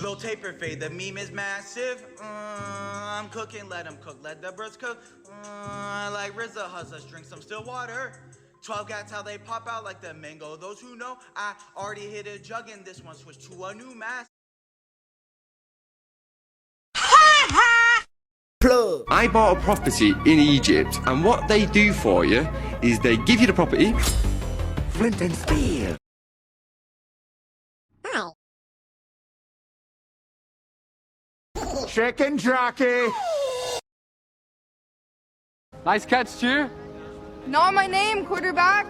Low taper fade, the meme is massive. I'm cooking, let them cook, let the birds cook. Like RZA, let's drink some still water. 12 gats, how they pop out like the mango. Those who know, I already hit a jug and this one switched to a new mask. Plug. I bought a property in Egypt, and what they do for you is they give you the property. Flint and steel. Chicken jockey. Nice catch, Stu. Not my name, quarterback.